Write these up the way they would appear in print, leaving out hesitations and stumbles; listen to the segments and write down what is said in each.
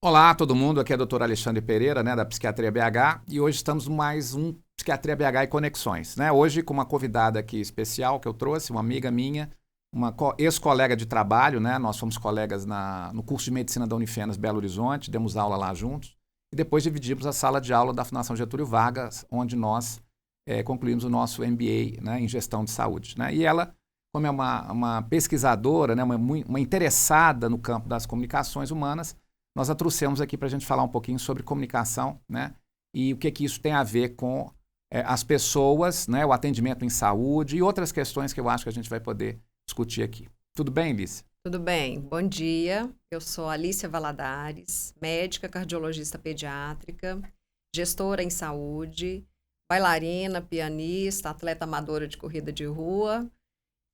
Olá, todo mundo. Aqui é o Dr. Alexandre Pereira, né, da Psiquiatria BH, e hoje estamos no mais um Psiquiatria BH e Conexões, né? Hoje com uma convidada aqui especial que eu trouxe, uma amiga minha, uma ex-colega de trabalho, né? Nós fomos colegas no curso de Medicina da Unifenas Belo Horizonte, demos aula lá juntos, e depois dividimos a sala de aula da Fundação Getúlio Vargas, onde nós concluímos o nosso MBA, né, em Gestão de Saúde, né? E ela, como é uma pesquisadora, né, uma interessada no campo das comunicações humanas, nós a trouxemos aqui para a gente falar um pouquinho sobre comunicação, né? E o que isso tem a ver com as pessoas, né? O atendimento em saúde e outras questões que eu acho que a gente vai poder discutir aqui. Tudo bem, Alice? Tudo bem. Bom dia. Eu sou Alícia Valadares, médica cardiologista pediátrica, gestora em saúde, bailarina, pianista, atleta amadora de corrida de rua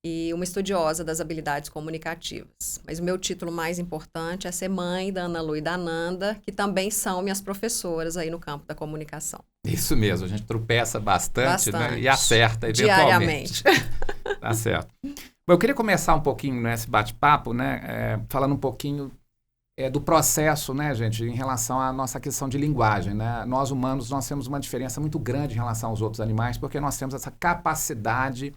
e uma estudiosa das habilidades comunicativas. Mas o meu título mais importante é ser mãe da Ana Lu e da Nanda, que também são minhas professoras aí no campo da comunicação. Isso mesmo, a gente tropeça bastante. Né? E acerta eventualmente. Diariamente. Tá certo. Bom, eu queria começar um pouquinho nesse bate-papo, né, falando um pouquinho do processo, né, gente, em relação à nossa aquisição de linguagem, né? Nós humanos, nós temos uma diferença muito grande em relação aos outros animais, porque nós temos essa capacidade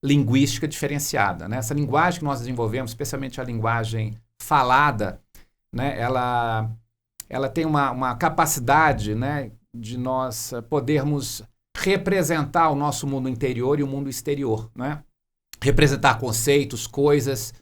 linguística diferenciada, né? Essa linguagem que nós desenvolvemos, especialmente a linguagem falada, né? Ela tem uma capacidade, né, de nós podermos representar o nosso mundo interior e o mundo exterior, né? Representar conceitos, coisas,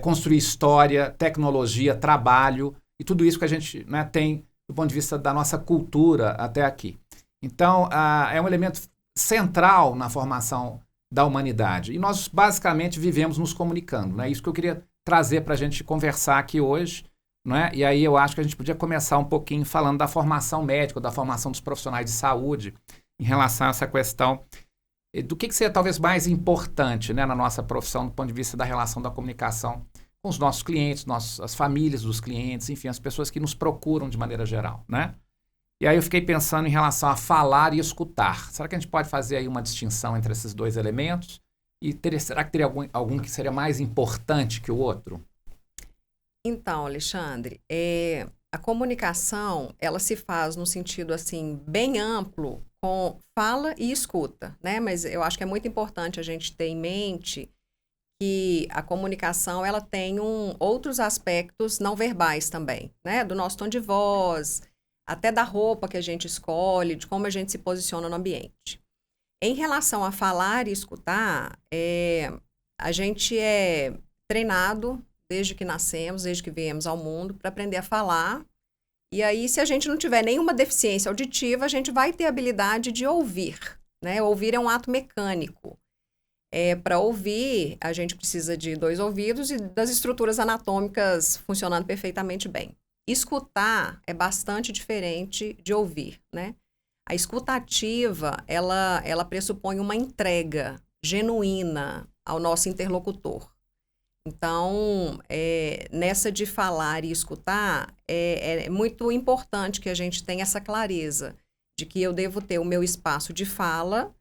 construir história, tecnologia, trabalho e tudo isso que a gente, né, tem do ponto de vista da nossa cultura até aqui. Então, é um elemento central na formação da humanidade. E nós, basicamente, vivemos nos comunicando. É isso que eu queria trazer para a gente conversar aqui hoje. Né? E aí eu acho que a gente podia começar um pouquinho falando da formação médica, da formação dos profissionais de saúde, em relação a essa questão do que seria talvez mais importante, né, na nossa profissão, do ponto de vista da relação da comunicação com os nossos clientes, as famílias dos clientes, enfim, as pessoas que nos procuram de maneira geral, né? E aí eu fiquei pensando em relação a falar e escutar. Será que a gente pode fazer aí uma distinção entre esses dois elementos? E será que teria algum que seria mais importante que o outro? Então, Alexandre, a comunicação, ela se faz no sentido, assim, bem amplo, com fala e escuta, né? Mas eu acho que é muito importante a gente ter em mente que a comunicação, ela tem outros aspectos não verbais também, né? Do nosso tom de voz, até da roupa que a gente escolhe, de como a gente se posiciona no ambiente. Em relação a falar e escutar, a gente é treinado desde que nascemos, desde que viemos ao mundo, para aprender a falar. E aí, se a gente não tiver nenhuma deficiência auditiva, a gente vai ter a habilidade de ouvir, né? Ouvir é um ato mecânico. Para ouvir, a gente precisa de 2 ouvidos e das estruturas anatômicas funcionando perfeitamente bem. Escutar é bastante diferente de ouvir, né? A escuta ativa, ela pressupõe uma entrega genuína ao nosso interlocutor. Então, nessa de falar e escutar, é muito importante que a gente tenha essa clareza de que eu devo ter o meu espaço de fala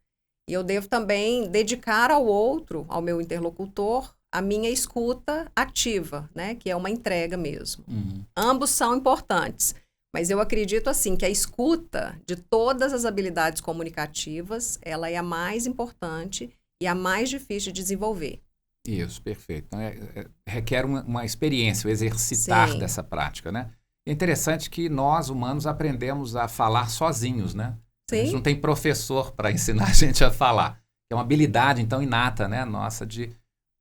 e eu devo também dedicar ao outro, ao meu interlocutor, a minha escuta ativa, né? Que é uma entrega mesmo. Uhum. Ambos são importantes, mas eu acredito assim que a escuta de todas as habilidades comunicativas, ela é a mais importante e a mais difícil de desenvolver. Isso, perfeito. Então, requer uma experiência, o exercitar Sim. dessa prática, né? É interessante que nós, humanos, aprendemos a falar sozinhos, né? Sim. A gente não tem professor para ensinar a gente a falar. É uma habilidade, então, inata, né? Nossa, de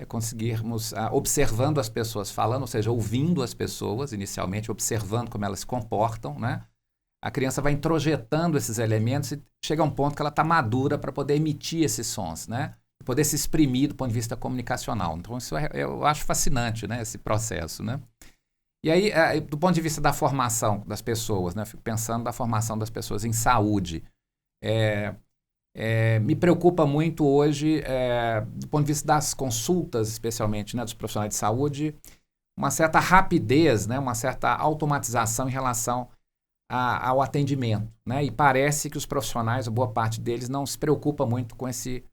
conseguirmos, observando as pessoas falando, ou seja, ouvindo as pessoas, inicialmente, observando como elas se comportam, né? A criança vai introjetando esses elementos e chega a um ponto que ela está madura para poder emitir esses sons, né? Poder se exprimir do ponto de vista comunicacional. Então, isso eu acho fascinante, né, esse processo, né? E aí, do ponto de vista da formação das pessoas, né, eu fico pensando da formação das pessoas em saúde. Me preocupa muito hoje, do ponto de vista das consultas, especialmente, né, dos profissionais de saúde, uma certa rapidez, né, uma certa automatização em relação ao atendimento, né? E parece que os profissionais, a boa parte deles, não se preocupa muito com esse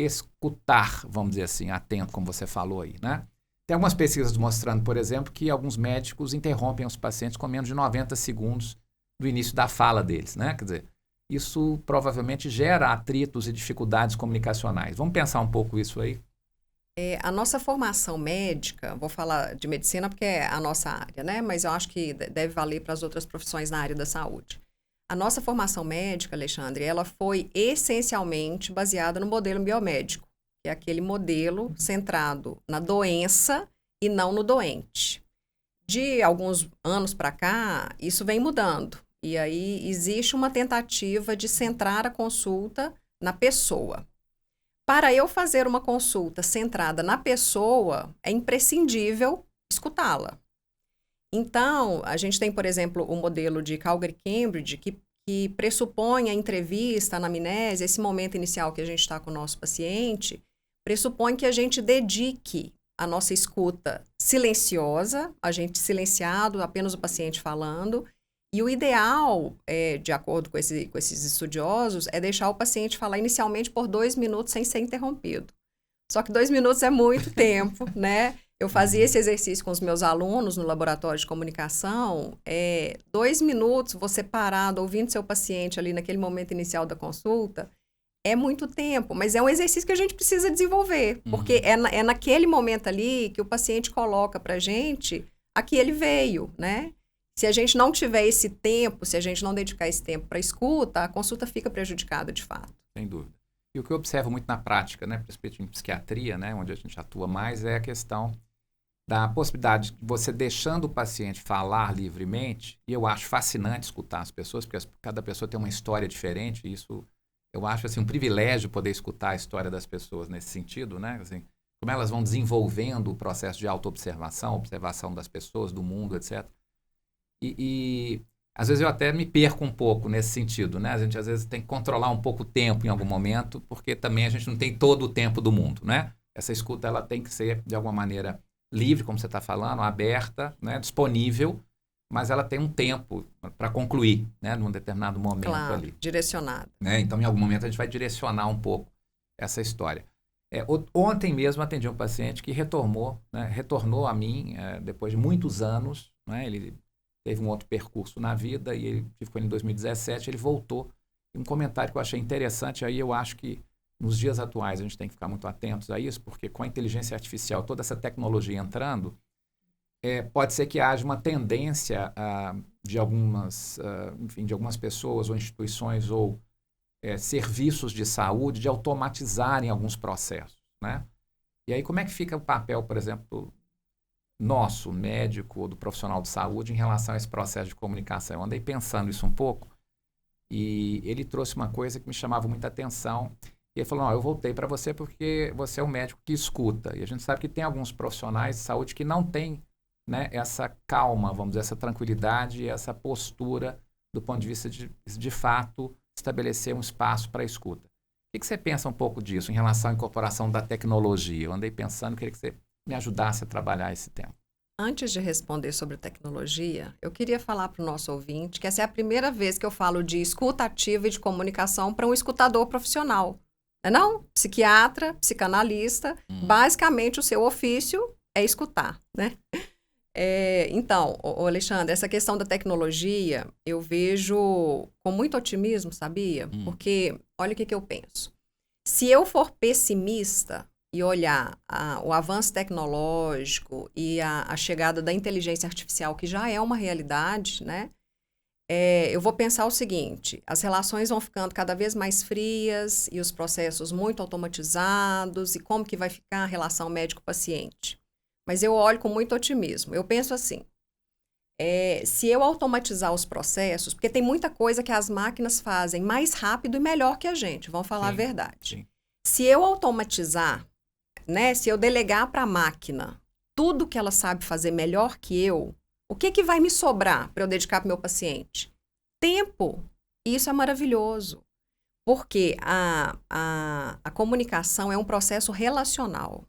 escutar, vamos dizer assim, atento, como você falou aí, né? Tem algumas pesquisas mostrando, por exemplo, que alguns médicos interrompem os pacientes com menos de 90 segundos do início da fala deles, né? Quer dizer, isso provavelmente gera atritos e dificuldades comunicacionais. Vamos pensar um pouco isso aí? A nossa formação médica, vou falar de medicina porque é a nossa área, né? Mas eu acho que deve valer para as outras profissões na área da saúde. A nossa formação médica, Alexandre, ela foi essencialmente baseada no modelo biomédico, que é aquele modelo centrado na doença e não no doente. De alguns anos para cá, isso vem mudando. E aí existe uma tentativa de centrar a consulta na pessoa. Para eu fazer uma consulta centrada na pessoa, é imprescindível escutá-la. Então, a gente tem, por exemplo, o modelo de Calgary-Cambridge, que pressupõe a entrevista, a anamnese, esse momento inicial que a gente está com o nosso paciente, pressupõe que a gente dedique a nossa escuta silenciosa, a gente silenciado, apenas o paciente falando. E o ideal, de acordo com esses estudiosos, é deixar o paciente falar inicialmente por 2 minutos sem ser interrompido. Só que 2 minutos é muito tempo, né? Eu fazia esse exercício com os meus alunos no laboratório de comunicação. 2 minutos você parado, ouvindo seu paciente ali naquele momento inicial da consulta, é muito tempo, mas é um exercício que a gente precisa desenvolver, porque é naquele momento ali que o paciente coloca pra gente a que ele veio, né? Se a gente não tiver esse tempo, se a gente não dedicar esse tempo para escuta, a consulta fica prejudicada de fato. Sem dúvida. E o que eu observo muito na prática, né, principalmente em psiquiatria, né, onde a gente atua mais, é a questão da possibilidade de você deixando o paciente falar livremente, e eu acho fascinante escutar as pessoas, porque cada pessoa tem uma história diferente, e isso eu acho assim, um privilégio poder escutar a história das pessoas nesse sentido, né, assim, como elas vão desenvolvendo o processo de autoobservação, observação das pessoas, do mundo, etc. E às vezes eu até me perco um pouco nesse sentido, né? A gente às vezes tem que controlar um pouco o tempo em algum momento, porque também a gente não tem todo o tempo do mundo, né? Essa escuta ela tem que ser, de alguma maneira, livre, como você está falando, aberta, né? Disponível, mas ela tem um tempo para concluir, né? Num determinado momento claro, ali. Direcionado. Né? Então, em algum momento, a gente vai direcionar um pouco essa história. Ontem mesmo atendi um paciente que retornou a mim depois de muitos anos, né? Ele teve um outro percurso na vida e ele ficou em 2017, ele voltou. E um comentário que eu achei interessante, aí eu acho que nos dias atuais a gente tem que ficar muito atentos a isso, porque com a inteligência artificial, toda essa tecnologia entrando, pode ser que haja uma tendência de algumas pessoas ou instituições ou serviços de saúde de automatizarem alguns processos, né? E aí como é que fica o papel, por exemplo, nosso, médico ou do profissional de saúde em relação a esse processo de comunicação? Eu andei pensando isso um pouco e ele trouxe uma coisa que me chamava muita atenção. E ele falou, eu voltei para você porque você é um médico que escuta. E a gente sabe que tem alguns profissionais de saúde que não têm, né, essa calma, vamos dizer, essa tranquilidade e essa postura do ponto de vista de fato, estabelecer um espaço para a escuta. O que você pensa um pouco disso em relação à incorporação da tecnologia? Eu andei pensando, queria que você me ajudasse a trabalhar esse tema. Antes de responder sobre tecnologia, eu queria falar para o nosso ouvinte que essa é a primeira vez que eu falo de escuta ativa e de comunicação para um escutador profissional. Não? Psiquiatra, psicanalista, basicamente o seu ofício é escutar, né? Então, Alexandre, essa questão da tecnologia eu vejo com muito otimismo, sabia? Porque, olha o que eu penso. Se eu for pessimista e olhar o avanço tecnológico e a chegada da inteligência artificial, que já é uma realidade, né? Eu vou pensar o seguinte, as relações vão ficando cada vez mais frias e os processos muito automatizados, e como que vai ficar a relação médico-paciente? Mas eu olho com muito otimismo. Eu penso assim, se eu automatizar os processos, porque tem muita coisa que as máquinas fazem mais rápido e melhor que a gente, vamos falar a verdade. Sim. Se eu automatizar, né, se eu delegar para a máquina tudo que ela sabe fazer melhor que eu, o que vai me sobrar para eu dedicar para o meu paciente? Tempo. E isso é maravilhoso. Porque a comunicação é um processo relacional.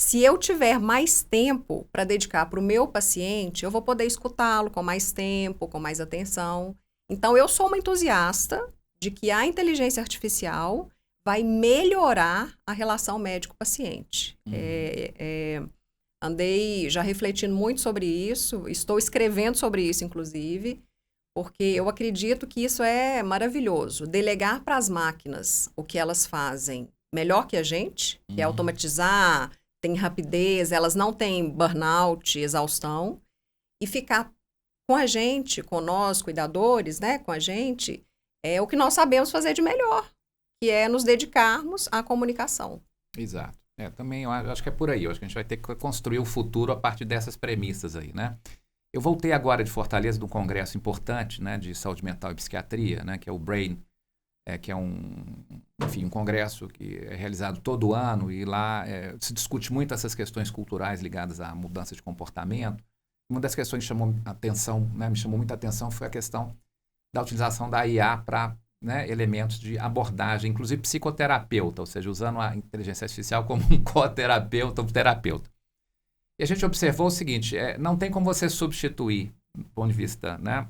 Se eu tiver mais tempo para dedicar para o meu paciente, eu vou poder escutá-lo com mais tempo, com mais atenção. Então, eu sou uma entusiasta de que a inteligência artificial vai melhorar a relação médico-paciente. andei já refletindo muito sobre isso, estou escrevendo sobre isso, inclusive, porque eu acredito que isso é maravilhoso. Delegar para as máquinas o que elas fazem melhor que a gente, que é automatizar, tem rapidez, elas não têm burnout, exaustão, e ficar com a gente, com nós, cuidadores, né, com a gente, é o que nós sabemos fazer de melhor, que é nos dedicarmos à comunicação. Exato. Também eu acho que é por aí. Eu acho que a gente vai ter que construir o futuro a partir dessas premissas aí, né? Eu voltei agora de Fortaleza de um congresso importante, né, de saúde mental e psiquiatria, né, que é o BRAIN, que é um congresso que é realizado todo ano e lá se discute muito essas questões culturais ligadas à mudança de comportamento. Uma das questões que chamou atenção, né, me chamou muita atenção foi a questão da utilização da IA para, né, elementos de abordagem, inclusive psicoterapeuta, ou seja, usando a inteligência artificial como um coterapeuta, um terapeuta. E a gente observou o seguinte, não tem como você substituir, do ponto de vista, né,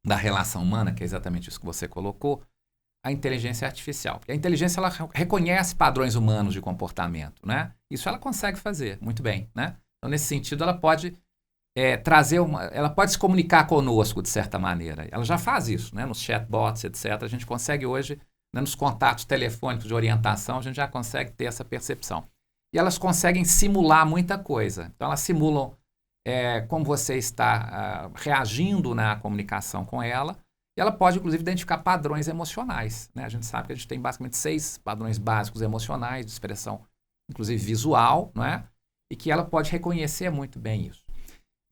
da relação humana, que é exatamente isso que você colocou, a inteligência artificial. Porque a inteligência ela reconhece padrões humanos de comportamento, né? Isso ela consegue fazer muito bem, né? Então, nesse sentido, ela pode ela pode se comunicar conosco de certa maneira. Ela já faz isso, né? Nos chatbots, etc. A gente consegue hoje, né, nos contatos telefônicos de orientação, a gente já consegue ter essa percepção. E elas conseguem simular muita coisa. Então, elas simulam como você está reagindo na comunicação com ela. E ela pode, inclusive, identificar padrões emocionais, né? A gente sabe que a gente tem basicamente 6 padrões básicos emocionais, de expressão, inclusive visual, não é? E que ela pode reconhecer muito bem isso.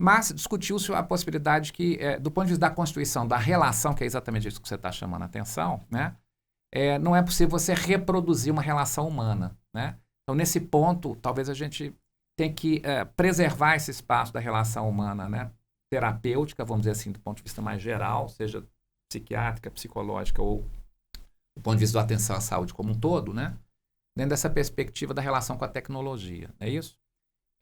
Mas discutiu-se a possibilidade que, do ponto de vista da constituição da relação, que é exatamente isso que você está chamando a atenção, né? Não é possível você reproduzir uma relação humana, né? Então, nesse ponto, talvez a gente tenha que preservar esse espaço da relação humana, né? Terapêutica, vamos dizer assim, do ponto de vista mais geral, seja psiquiátrica, psicológica ou do ponto de vista da atenção à saúde como um todo, né? Dentro dessa perspectiva da relação com a tecnologia, não é isso?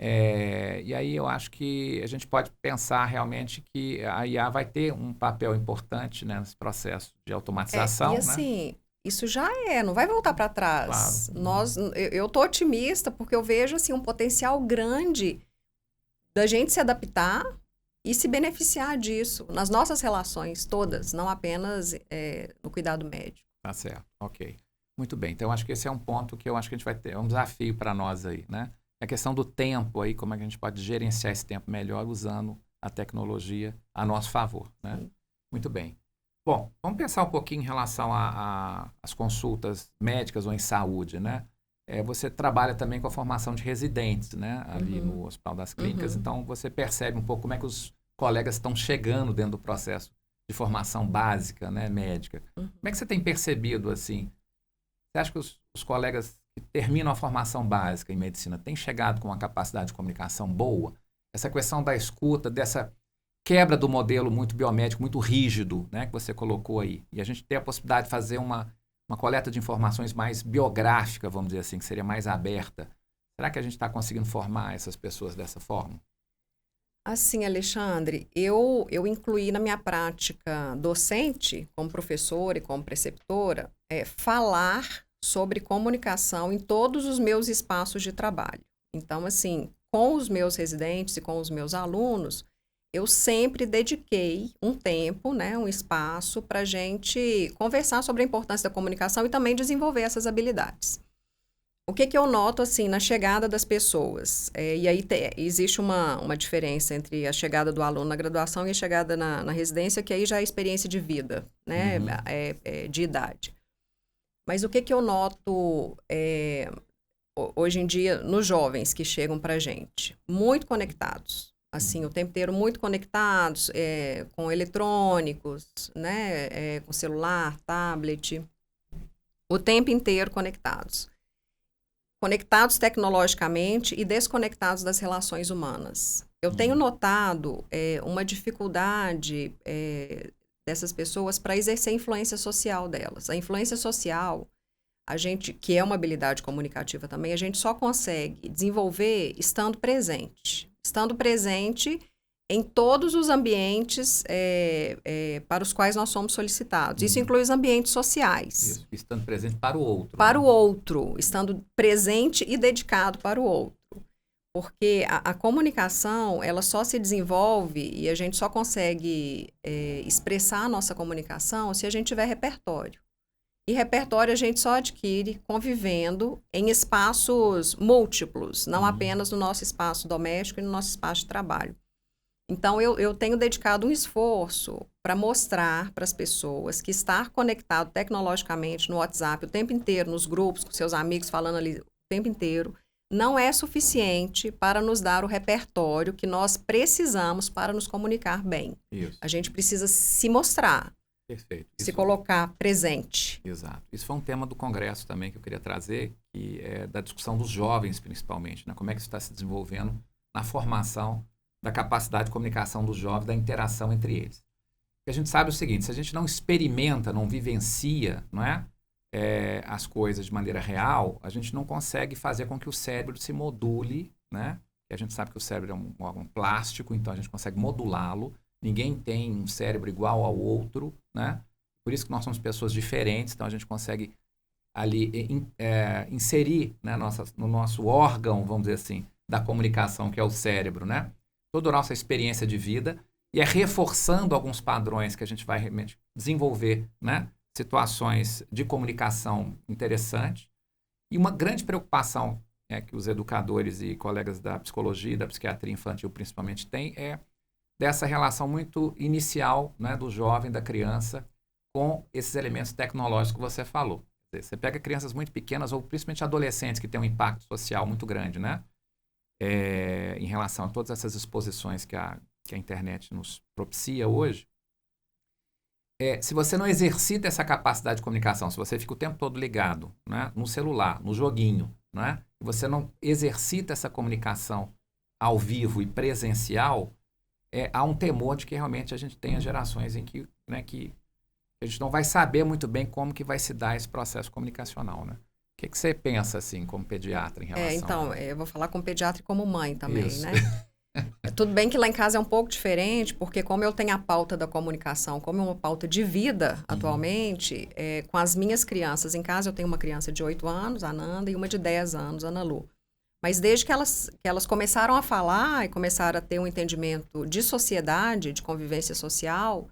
E aí eu acho que a gente pode pensar realmente que a IA vai ter um papel importante, né, nesse processo de automatização. E assim, né? Isso já não vai voltar para trás. Claro. Eu tô otimista porque eu vejo assim, um potencial grande da gente se adaptar e se beneficiar disso nas nossas relações todas, não apenas no cuidado médico. Tá certo, ok. Muito bem, então eu acho que esse é um ponto que eu acho que a gente vai ter, é um desafio para nós aí, né? A questão do tempo aí, como é que a gente pode gerenciar esse tempo melhor usando a tecnologia a nosso favor, né? Muito bem. Bom, vamos pensar um pouquinho em relação às consultas médicas ou em saúde, né? Você trabalha também com a formação de residentes, né? Ali no Hospital das Clínicas, então você percebe um pouco como é que os colegas estão chegando dentro do processo de formação básica, né, médica. Como é que você tem percebido, assim? Você acha que os colegas que terminam a formação básica em medicina têm chegado com uma capacidade de comunicação boa? Essa questão da escuta, dessa quebra do modelo muito biomédico, muito rígido, né, que você colocou aí. E a gente tem a possibilidade de fazer uma coleta de informações mais biográfica, vamos dizer assim, que seria mais aberta. Será que a gente está conseguindo formar essas pessoas dessa forma? Assim, Alexandre, eu incluí na minha prática docente, como professora e como preceptora, falar sobre comunicação em todos os meus espaços de trabalho. Então, assim, com os meus residentes e com os meus alunos, eu sempre dediquei um tempo, né, um espaço para a gente conversar sobre a importância da comunicação e também desenvolver essas habilidades. O que eu noto, assim, na chegada das pessoas? E aí existe uma diferença entre a chegada do aluno na graduação e a chegada na residência, que aí já é experiência de vida, né, de idade. Mas o que eu noto hoje em dia nos jovens que chegam para a gente? Muito conectados. Assim, o tempo inteiro muito conectados, com eletrônicos, né, com celular, tablet, o tempo inteiro conectados. Conectados tecnologicamente e desconectados das relações humanas. Eu tenho notado uma dificuldade dessas pessoas para exercer a influência social delas. A influência social, a gente, que é uma habilidade comunicativa também, a gente só consegue desenvolver estando presente. Estando presente em todos os ambientes para os quais nós somos solicitados. Isso inclui os ambientes sociais. Isso, estando presente para o outro. Para o outro, estando presente e dedicado para o outro. Porque a comunicação, ela só se desenvolve e a gente só consegue expressar a nossa comunicação se a gente tiver repertório. E repertório a gente só adquire convivendo em espaços múltiplos, não apenas no nosso espaço doméstico e no nosso espaço de trabalho. Então, eu tenho dedicado um esforço para mostrar para as pessoas que estar conectado tecnologicamente no WhatsApp o tempo inteiro, nos grupos, com seus amigos falando ali o tempo inteiro, não é suficiente para nos dar o repertório que nós precisamos para nos comunicar bem. Isso. A gente precisa se mostrar. Perfeito. Se colocar presente. Exato. Isso foi um tema do Congresso também que eu queria trazer, que é da discussão dos jovens, principalmente, né? Como é que isso está se desenvolvendo na formação da capacidade de comunicação dos jovens, da interação entre eles. Porque a gente sabe o seguinte, se a gente não experimenta, não vivencia, não é? As coisas de maneira real, a gente não consegue fazer com que o cérebro se module, né? E a gente sabe que o cérebro é um órgão plástico, então a gente consegue modulá-lo. Ninguém tem um cérebro igual ao outro, né? Por isso que nós somos pessoas diferentes, então a gente consegue ali inserir, né, no nosso órgão, vamos dizer assim, da comunicação, que é o cérebro, né? Toda a nossa experiência de vida e é reforçando alguns padrões que a gente vai realmente desenvolver, né? Situações de comunicação interessantes. E uma grande preocupação que os educadores e colegas da psicologia e da psiquiatria infantil principalmente têm é dessa relação muito inicial, né, do jovem, da criança, com esses elementos tecnológicos que você falou. Você pega crianças muito pequenas ou principalmente adolescentes que têm um impacto social muito grande, né? Em relação a todas essas exposições que a internet nos propicia hoje. Se você não exercita essa capacidade de comunicação, se você fica o tempo todo ligado, né, no celular, no joguinho, né, e você não exercita essa comunicação ao vivo e presencial, há um temor de que realmente a gente tenha gerações em que, né, que a gente não vai saber muito bem como que vai se dar esse processo comunicacional, né? O que você pensa, assim, como pediatra em relação então, eu vou falar como pediatra e como mãe também, Isso. né? Tudo bem que lá em casa é um pouco diferente, porque como eu tenho a pauta da comunicação, como é uma pauta de vida atualmente, com as minhas crianças, em casa eu tenho uma criança de 8 anos, a Nanda, e uma de 10 anos, a Ana Lu. Mas desde que elas começaram a falar e começaram a ter um entendimento de sociedade, de convivência social,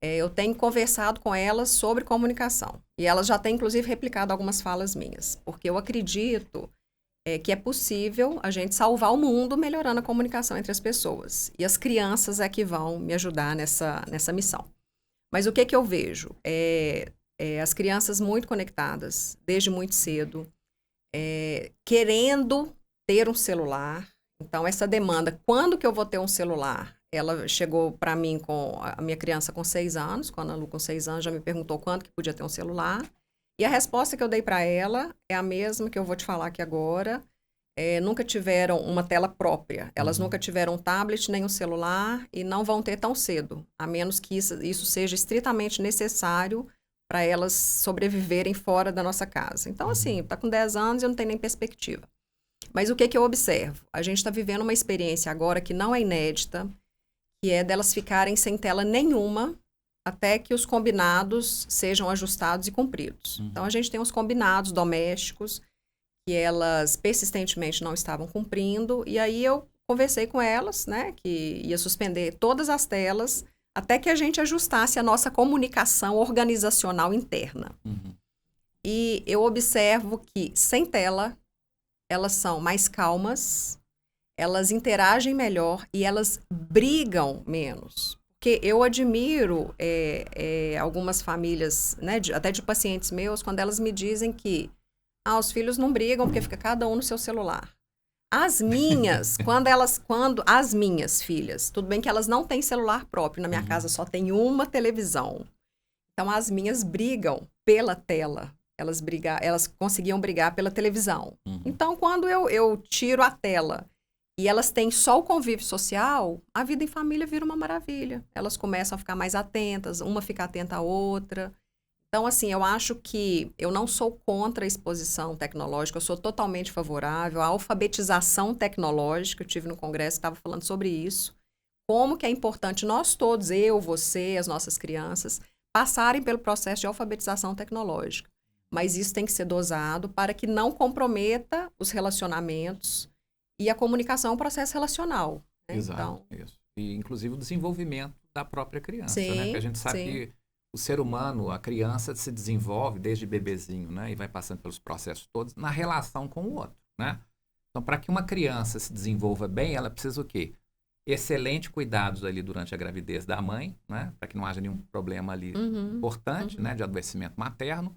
eu tenho conversado com elas sobre comunicação. E elas já têm, inclusive, replicado algumas falas minhas. Porque eu acredito que é possível a gente salvar o mundo melhorando a comunicação entre as pessoas. E as crianças é que vão me ajudar nessa missão. Mas o que eu vejo? As crianças muito conectadas, desde muito cedo, querendo ter um celular. Então, essa demanda, quando que eu vou ter um celular? Ela chegou para mim com a minha criança com 6 anos, com a Ana Lu com 6 anos, já me perguntou quando que podia ter um celular. E a resposta que eu dei para ela é a mesma que eu vou te falar aqui agora. Nunca tiveram uma tela própria. Elas nunca tiveram um tablet nem um celular e não vão ter tão cedo, a menos que isso seja estritamente necessário para elas sobreviverem fora da nossa casa. Então, assim, tá com 10 anos e eu não tenho nem perspectiva. Mas o que eu observo? A gente está vivendo uma experiência agora que não é inédita, que é delas ficarem sem tela nenhuma até que os combinados sejam ajustados e cumpridos. Então, a gente tem os combinados domésticos que elas persistentemente não estavam cumprindo, e aí eu conversei com elas, né, que ia suspender todas as telas até que a gente ajustasse a nossa comunicação organizacional interna. E eu observo que, sem tela, elas são mais calmas, elas interagem melhor e elas brigam menos. Porque eu admiro algumas famílias, né, até de pacientes meus, quando elas me dizem que os filhos não brigam porque fica cada um no seu celular. As minhas, as minhas filhas, tudo bem que elas não têm celular próprio, na minha casa só tem uma televisão. Então, as minhas brigam pela tela. Elas conseguiam brigar pela televisão. Então, quando eu tiro a tela e elas têm só o convívio social, a vida em família vira uma maravilha. Elas começam a ficar mais atentas, uma fica atenta à outra. Então, assim, eu acho que eu não sou contra a exposição tecnológica, eu sou totalmente favorável à alfabetização tecnológica. Eu estive no congresso, estava falando sobre isso. Como que é importante nós todos, eu, você, as nossas crianças, passarem pelo processo de alfabetização tecnológica. Mas isso tem que ser dosado para que não comprometa os relacionamentos E a comunicação é um processo relacional. Né? Exato, Então, isso. E, inclusive, o desenvolvimento da própria criança, né? sim, Porque a gente sabe sim. que o ser humano, a criança, se desenvolve desde bebezinho, né? E vai passando pelos processos todos na relação com o outro, né? Então, para que uma criança se desenvolva bem, ela precisa o quê? Excelente cuidados ali durante a gravidez da mãe, né? Para que não haja nenhum problema ali importante, né? De adoecimento materno.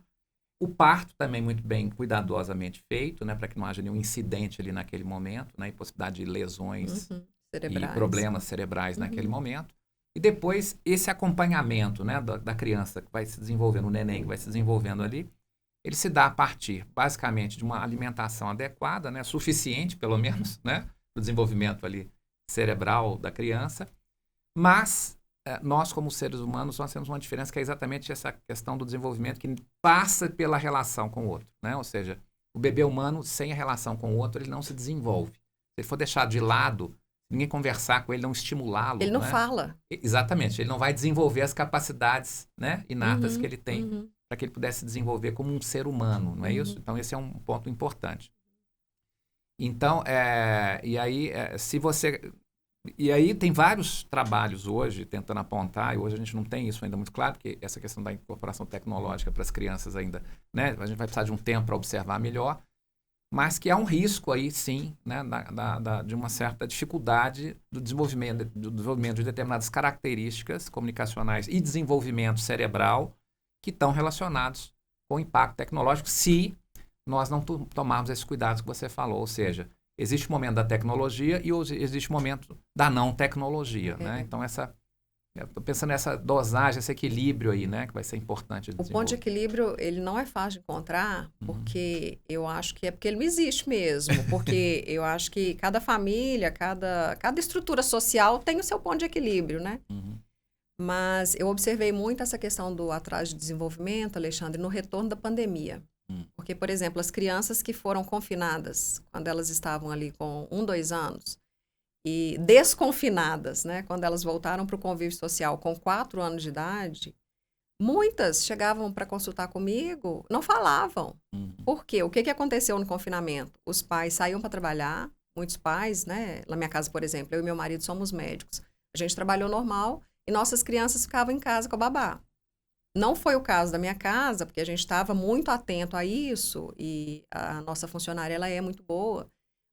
O parto também muito bem, cuidadosamente feito, né? Para que não haja nenhum incidente ali naquele momento, né? E possibilidade de lesões e Cerebrais. problemas cerebrais naquele momento. E depois, esse acompanhamento, né? Da criança que vai se desenvolvendo, o neném que vai se desenvolvendo ali, ele se dá a partir, basicamente, de uma alimentação adequada, né? Suficiente, pelo menos, né? Para o desenvolvimento ali cerebral da criança. Mas nós, como seres humanos, nós temos uma diferença que é exatamente essa questão do desenvolvimento que passa pela relação com o outro, né? Ou seja, o bebê humano, sem a relação com o outro, ele não se desenvolve. Se ele for deixado de lado, ninguém conversar com ele, não estimulá-lo. Ele não né? fala. Exatamente, ele não vai desenvolver as capacidades, né, inatas que ele tem para que ele pudesse se desenvolver como um ser humano, não é isso? Então, esse é um ponto importante. Então, se você... E aí tem vários trabalhos hoje tentando apontar, e hoje a gente não tem isso ainda muito claro, porque essa questão da incorporação tecnológica para as crianças ainda, né, a gente vai precisar de um tempo para observar melhor, mas que há um risco aí, sim, né, de uma certa dificuldade do desenvolvimento de determinadas características comunicacionais e desenvolvimento cerebral que estão relacionados com o impacto tecnológico, se nós não tomarmos esses cuidados que você falou, ou seja, existe o momento da tecnologia e existe o momento da não tecnologia, né? Então, estou pensando nessa dosagem, esse equilíbrio aí, né? Que vai ser importante. O ponto de equilíbrio, ele não é fácil de encontrar, porque eu acho que é porque ele não existe mesmo. Porque eu acho que cada família, cada estrutura social tem o seu ponto de equilíbrio, né? Mas eu observei muito essa questão do atraso de desenvolvimento, Alexandre, no retorno da pandemia. Porque, por exemplo, as crianças que foram confinadas, quando elas estavam ali com 1, 2 anos, e desconfinadas, né, quando elas voltaram para o convívio social com 4 anos de idade, muitas chegavam para consultar comigo, não falavam. Por quê? O que aconteceu no confinamento? Os pais saíam para trabalhar, muitos pais, né, na minha casa, por exemplo, eu e meu marido somos médicos, a gente trabalhou normal e nossas crianças ficavam em casa com a babá. Não foi o caso da minha casa, porque a gente estava muito atento a isso e a nossa funcionária ela é muito boa,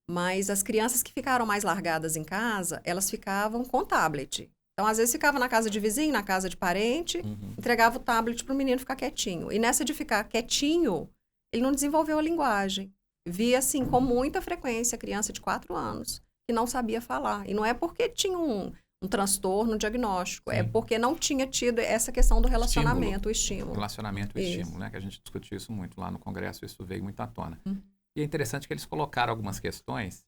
mas as crianças que ficaram mais largadas em casa, elas ficavam com tablet. Então, às vezes, ficava na casa de vizinho, na casa de parente, entregava o tablet para o menino ficar quietinho. E nessa de ficar quietinho, ele não desenvolveu a linguagem. Via, assim, com muita frequência, criança de 4 anos que não sabia falar. E não é porque tinha um transtorno diagnóstico, é porque não tinha tido essa questão do relacionamento, o estímulo. Relacionamento e estímulo, né? Que a gente discutiu isso muito lá no congresso, isso veio muito à tona. E é interessante que eles colocaram algumas questões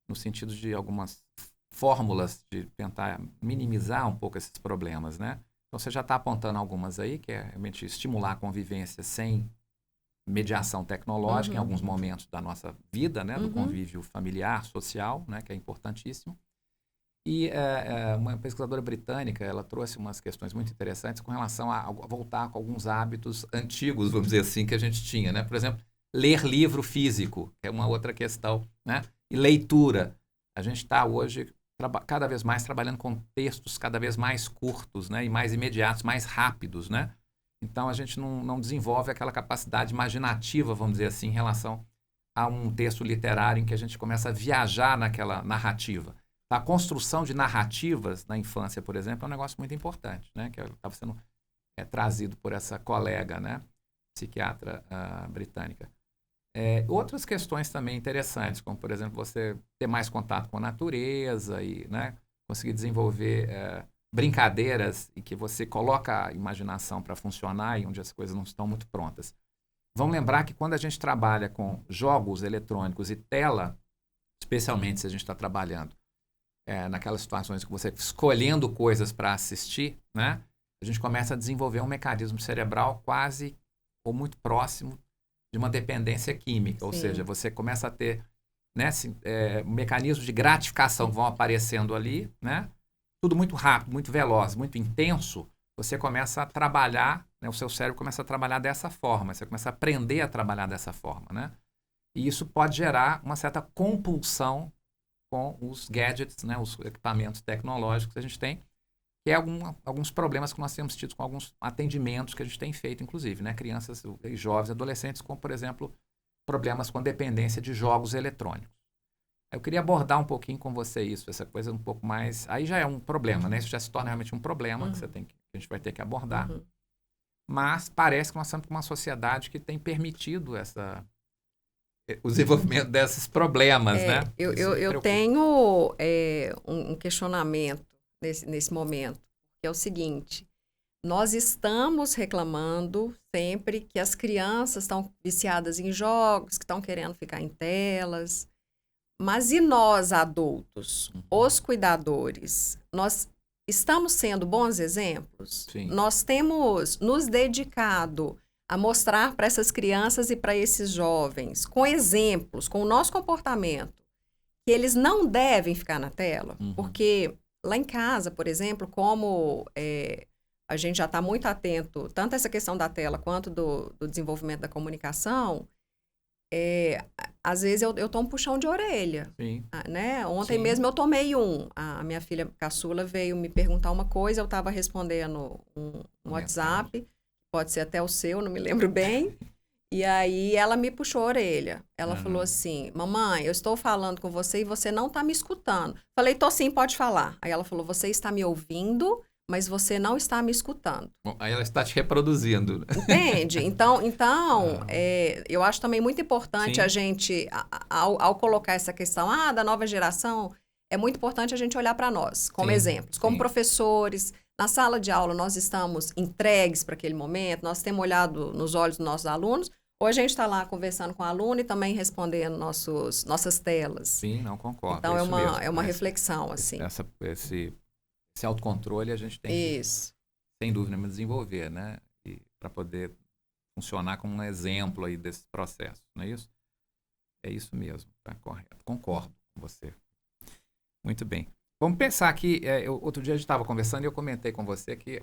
no sentido de algumas fórmulas de tentar minimizar um pouco esses problemas, né? Então, você já está apontando algumas aí, que é realmente estimular a convivência sem mediação tecnológica em alguns momentos da nossa vida, né? Do convívio familiar, social, né? Que é importantíssimo. E uma pesquisadora britânica, ela trouxe umas questões muito interessantes com relação a voltar com alguns hábitos antigos, vamos dizer assim, que a gente tinha, né? Por exemplo, ler livro físico, que é uma outra questão, né? E leitura. A gente está hoje cada vez mais trabalhando com textos cada vez mais curtos, né? E mais imediatos, mais rápidos, né? Então, a gente não desenvolve aquela capacidade imaginativa, vamos dizer assim, em relação a um texto literário em que a gente começa a viajar naquela narrativa. A construção de narrativas na infância, por exemplo, é um negócio muito importante, né? Que estava sendo trazido por essa colega, né? Psiquiatra britânica. Outras questões também interessantes, como, por exemplo, você ter mais contato com a natureza e, né, conseguir desenvolver brincadeiras em que você coloca a imaginação para funcionar e onde as coisas não estão muito prontas. Vamos lembrar que quando a gente trabalha com jogos eletrônicos e tela, especialmente se a gente está trabalhando naquelas situações que você escolhendo coisas para assistir, né, a gente começa a desenvolver um mecanismo cerebral quase ou muito próximo de uma dependência química. Ou seja, você começa a ter, né, mecanismos de gratificação que vão aparecendo ali, né, tudo muito rápido, muito veloz, muito intenso. Você começa a trabalhar, né, o seu cérebro começa a trabalhar dessa forma, você começa a aprender a trabalhar dessa forma, né? E isso pode gerar uma certa compulsão com os gadgets, né, os equipamentos tecnológicos que a gente tem, que é alguns problemas que nós temos tido com alguns atendimentos que a gente tem feito, inclusive, né, crianças e jovens, adolescentes, como, por exemplo, problemas com dependência de jogos eletrônicos. Eu queria abordar um pouquinho com você isso, essa coisa um pouco mais... Aí já é um problema, né? Isso já se torna realmente um problema que a gente vai ter que abordar. Mas parece que nós estamos com uma sociedade que tem permitido o desenvolvimento desses problemas, né? Eu tenho um questionamento nesse momento, que é o seguinte: nós estamos reclamando sempre que as crianças estão viciadas em jogos, que estão querendo ficar em telas, mas e nós, adultos, os cuidadores, nós estamos sendo bons exemplos? Sim. Nós temos nos dedicado a mostrar para essas crianças e para esses jovens, com exemplos, com o nosso comportamento, que eles não devem ficar na tela? Porque lá em casa, por exemplo, como a gente já está muito atento, tanto a essa questão da tela quanto do desenvolvimento da comunicação, às vezes eu tomo um puxão de orelha. Sim. Né? Ontem mesmo eu tomei um. A minha filha caçula veio me perguntar uma coisa, eu estava respondendo um WhatsApp, pode ser até o seu, não me lembro bem. E aí ela me puxou a orelha. Ela falou assim: mamãe, eu estou falando com você e você não está me escutando. Falei: tô sim, pode falar. Aí ela falou: você está me ouvindo, mas você não está me escutando. Bom, aí ela está te reproduzindo. Entende? Então eu acho também muito importante a gente, ao colocar essa questão da nova geração, é muito importante a gente olhar para nós, como exemplos, como professores. Na sala de aula, nós estamos entregues para aquele momento, nós temos olhado nos olhos dos nossos alunos, ou a gente está lá conversando com o aluno e também respondendo nossas telas. Sim, não concordo. Então, é uma reflexão, assim. Esse autocontrole a gente tem que, sem dúvida, desenvolver, né? Para poder funcionar como um exemplo aí desse processo, não é isso? É isso mesmo, tá correto. Concordo com você. Muito bem. Vamos pensar aqui, outro dia a gente estava conversando e eu comentei com você que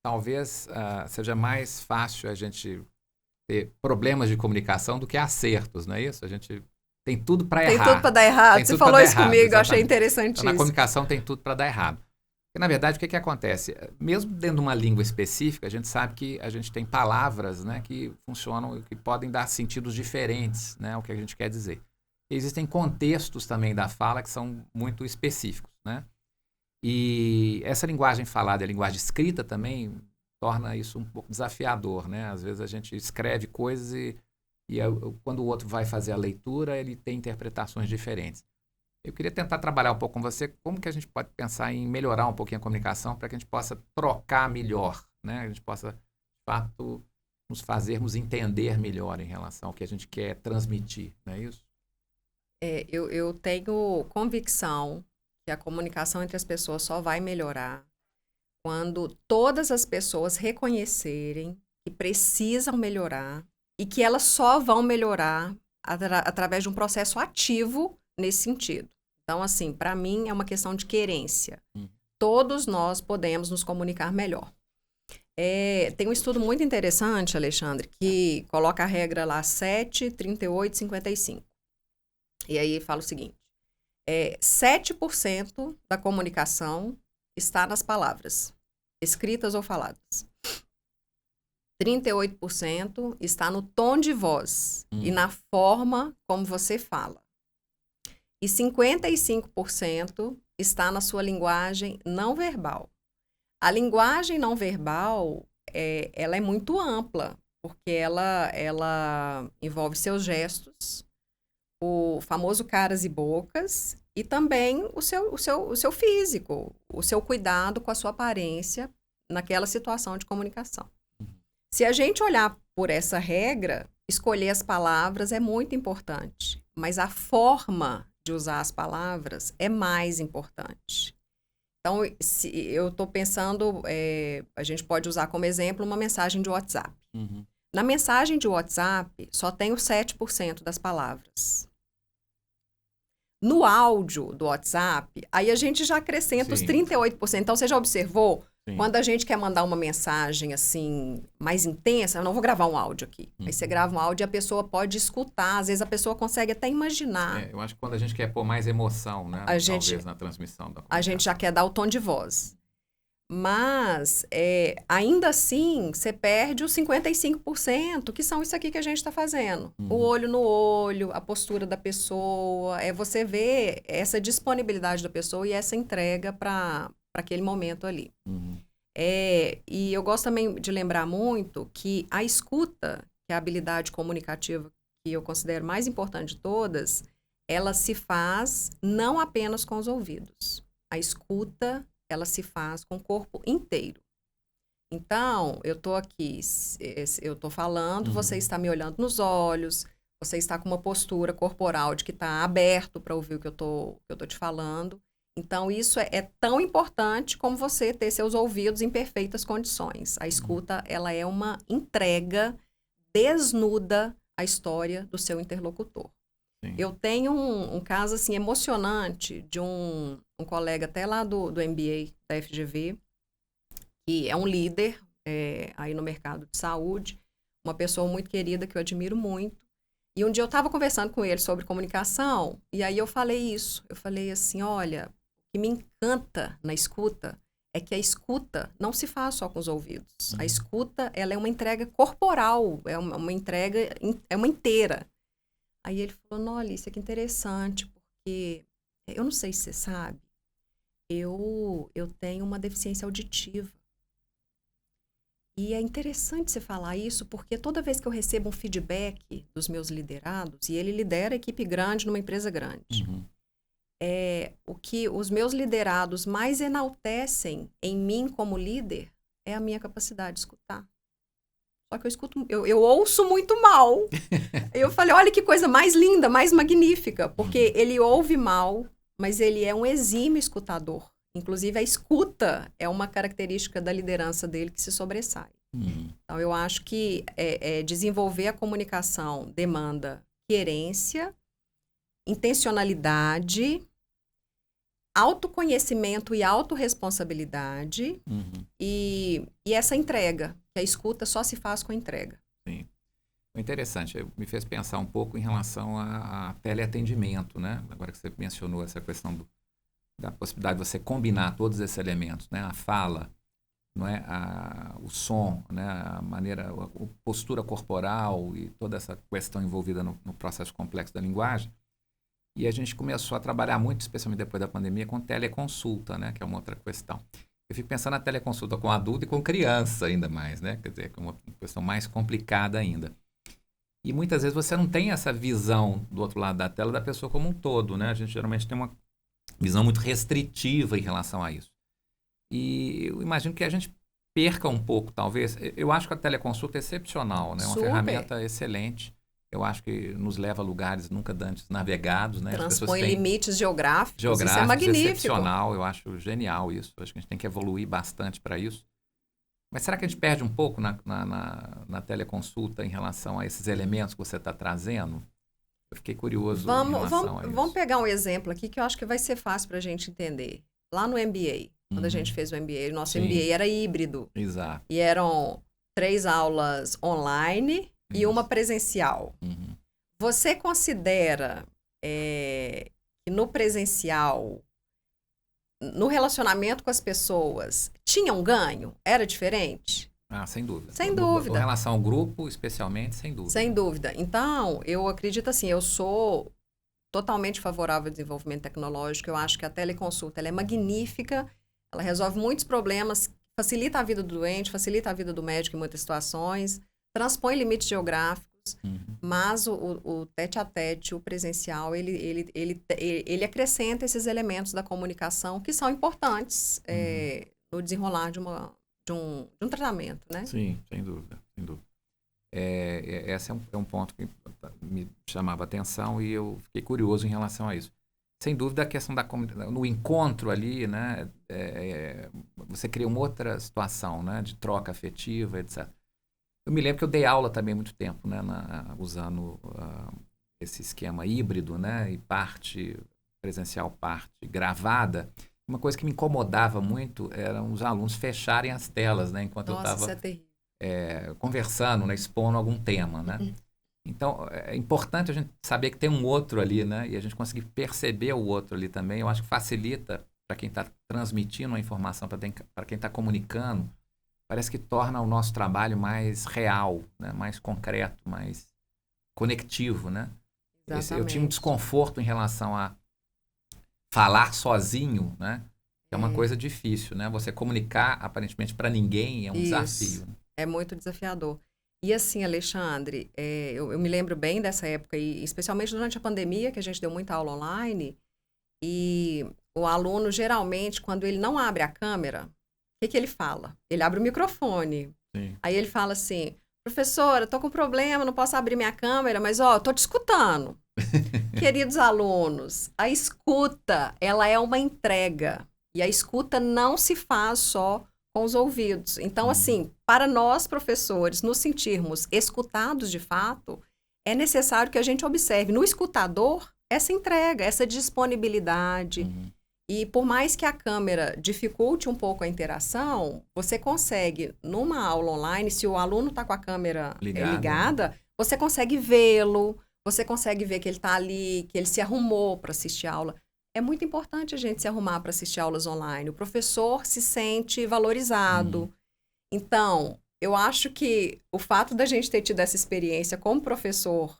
talvez seja mais fácil a gente ter problemas de comunicação do que acertos, não é isso? A gente tem tudo para errar. Tem tudo para dar errado. Você falou isso comigo, exatamente. Eu achei interessantíssimo. Então, na comunicação tem tudo para dar errado. Porque, na verdade, o que acontece? Mesmo dentro de uma língua específica, a gente sabe que a gente tem palavras, né, que funcionam, que podem dar sentidos diferentes, né, o que a gente quer dizer. E existem contextos também da fala que são muito específicos, né? E essa linguagem falada e a linguagem escrita também torna isso um pouco desafiador, né? Às vezes a gente escreve coisas e quando o outro vai fazer a leitura, ele tem interpretações diferentes. Eu queria tentar trabalhar um pouco com você como que a gente pode pensar em melhorar um pouquinho a comunicação para que a gente possa trocar melhor, né? A gente possa, de fato, nos fazermos entender melhor em relação ao que a gente quer transmitir, não é isso? Eu tenho convicção que a comunicação entre as pessoas só vai melhorar quando todas as pessoas reconhecerem que precisam melhorar e que elas só vão melhorar através de um processo ativo nesse sentido. Então, assim, para mim é uma questão de querência. Todos nós podemos nos comunicar melhor. Tem um estudo muito interessante, Alexandre, que coloca a regra lá 7, 38, 55. E aí fala o seguinte: 7% da comunicação está nas palavras, escritas ou faladas. 38% está no tom de voz e na forma como você fala. E 55% está na sua linguagem não verbal. A linguagem não verbal, ela é muito ampla, porque ela envolve seus gestos, o famoso caras e bocas, e também o seu físico, o seu cuidado com a sua aparência naquela situação de comunicação. Se a gente olhar por essa regra, escolher as palavras é muito importante, mas a forma de usar as palavras é mais importante. Então, se eu estou pensando, a gente pode usar como exemplo uma mensagem de WhatsApp. Na mensagem de WhatsApp, só tem os 7% das palavras. No áudio do WhatsApp, aí a gente já acrescenta os 38%. Então, você já observou? Sim. Quando a gente quer mandar uma mensagem, assim, mais intensa, eu não vou gravar um áudio aqui. Aí você grava um áudio e a pessoa pode escutar, às vezes a pessoa consegue até imaginar. Eu acho que quando a gente quer pôr mais emoção, né? Talvez na transmissão da comunicação. A gente já quer dar o tom de voz. Mas, ainda assim, você perde os 55%, que são isso aqui que a gente está fazendo. O olho no olho, a postura da pessoa, você vê essa disponibilidade da pessoa e essa entrega para aquele momento ali. E eu gosto também de lembrar muito que a escuta, que é a habilidade comunicativa que eu considero mais importante de todas, ela se faz não apenas com os ouvidos. A escuta, ela se faz com o corpo inteiro. Então, eu estou aqui, eu estou falando, você está me olhando nos olhos, você está com uma postura corporal de que está aberto para ouvir o que eu tô te falando. Então, isso é tão importante como você ter seus ouvidos em perfeitas condições. A escuta, ela é uma entrega, desnuda a história do seu interlocutor. Sim. Eu tenho um caso, assim, emocionante de um colega até lá do MBA da FGV, que é um líder aí no mercado de saúde, uma pessoa muito querida que eu admiro muito. E um dia eu estava conversando com ele sobre comunicação, e aí eu falei isso. Eu falei assim, olha, o que me encanta na escuta é que a escuta não se faz só com os ouvidos. A escuta, ela é uma entrega corporal, é uma entrega, é uma inteira. Aí ele falou, não, Alicia, que interessante, porque eu não sei se você sabe, eu tenho uma deficiência auditiva. E é interessante você falar isso, porque toda vez que eu recebo um feedback dos meus liderados, e ele lidera equipe grande numa empresa grande, o que os meus liderados mais enaltecem em mim como líder é a minha capacidade de escutar. Só que eu ouço muito mal. Eu falei, olha que coisa mais linda, mais magnífica, porque ele ouve mal, mas ele é um exímio escutador. Inclusive, a escuta é uma característica da liderança dele que se sobressai. Então, eu acho que desenvolver a comunicação demanda querência, intencionalidade, autoconhecimento e autorresponsabilidade e essa entrega, que a escuta só se faz com entrega. Sim. Interessante, me fez pensar um pouco em relação a teleatendimento, né? Agora que você mencionou essa questão da possibilidade de você combinar todos esses elementos, né? A fala, não é? O som, né? A maneira, a postura corporal e toda essa questão envolvida no processo complexo da linguagem. E a gente começou a trabalhar muito, especialmente depois da pandemia, com teleconsulta, né? Que é uma outra questão. Eu fico pensando na teleconsulta com adulto e com criança ainda mais, né? Quer dizer, é uma questão mais complicada ainda. E muitas vezes você não tem essa visão do outro lado da tela da pessoa como um todo, né? A gente geralmente tem uma visão muito restritiva em relação a isso. E eu imagino que a gente perca um pouco, talvez. Eu acho que a teleconsulta é excepcional, né? É uma ferramenta excelente. Eu acho que nos leva a lugares nunca antes navegados, né? Transpõe limites geográficos, isso é magnífico. Excepcional, eu acho genial isso. Eu acho que a gente tem que evoluir bastante para isso. Mas será que a gente perde um pouco na teleconsulta em relação a esses elementos que você está trazendo? Eu fiquei curioso em relação a isso. Vamos pegar um exemplo aqui que eu acho que vai ser fácil para a gente entender. Lá no MBA, quando a gente fez o MBA, o nosso MBA era híbrido. Exato. E eram 3 aulas online e uma presencial. Você considera que no presencial, no relacionamento com as pessoas, tinha um ganho? Era diferente? Sem dúvida. Sem dúvida. Com relação ao grupo, especialmente, sem dúvida. Sem dúvida. Então, eu acredito assim, eu sou totalmente favorável ao desenvolvimento tecnológico. Eu acho que a teleconsulta ela é magnífica, ela resolve muitos problemas, facilita a vida do doente, facilita a vida do médico em muitas situações, transpõe limites geográficos, mas o tete-a-tete, o presencial, ele acrescenta esses elementos da comunicação que são importantes no desenrolar de um tratamento, né? Sim, sem dúvida, sem dúvida. Esse é um ponto que me chamava a atenção e eu fiquei curioso em relação a isso. Sem dúvida, a questão no encontro ali, né, você cria uma outra situação, né, de troca afetiva, etc. Eu me lembro que eu dei aula também há muito tempo, né, usando esse esquema híbrido, né, e parte presencial, parte gravada. uma coisa que me incomodava muito eram os alunos fecharem as telas, né? Enquanto Nossa, eu isso é estava terrível. conversando, né? Expondo algum tema, né? Então, é importante a gente saber que tem um outro ali, né? E a gente conseguir perceber o outro ali também. Eu acho que facilita para quem está transmitindo a informação, para quem está comunicando. Parece que torna o nosso trabalho mais real, né? Mais concreto, mais conectivo, né? Eu tinha um Exatamente. desconforto em relação a falar sozinho, né? Que é uma É, coisa difícil, né? Você comunicar aparentemente para ninguém é um isso. desafio, né? É muito desafiador. E assim, Alexandre, eu me lembro bem dessa época, e especialmente durante a pandemia, que a gente deu muita aula online, e o aluno, geralmente, quando ele não abre a câmera, o que que ele fala? Ele abre o microfone. Sim. Aí ele fala assim, professora, tô com problema, não posso abrir minha câmera, mas ó, tô te escutando. Queridos alunos, a escuta, ela é uma entrega. E a escuta não se faz só com os ouvidos. Então, assim, para nós, professores, nos sentirmos escutados de fato, é necessário que a gente observe no escutador essa entrega, essa disponibilidade. Uhum. E por mais que a câmera dificulte um pouco a interação, você consegue, numa aula online, se o aluno está com a câmera ligada, você consegue vê-lo, você consegue ver que ele está ali, que ele se arrumou para assistir a aula. É muito importante a gente se arrumar para assistir aulas online. O professor se sente valorizado. Então, eu acho que o fato da gente ter tido essa experiência como professor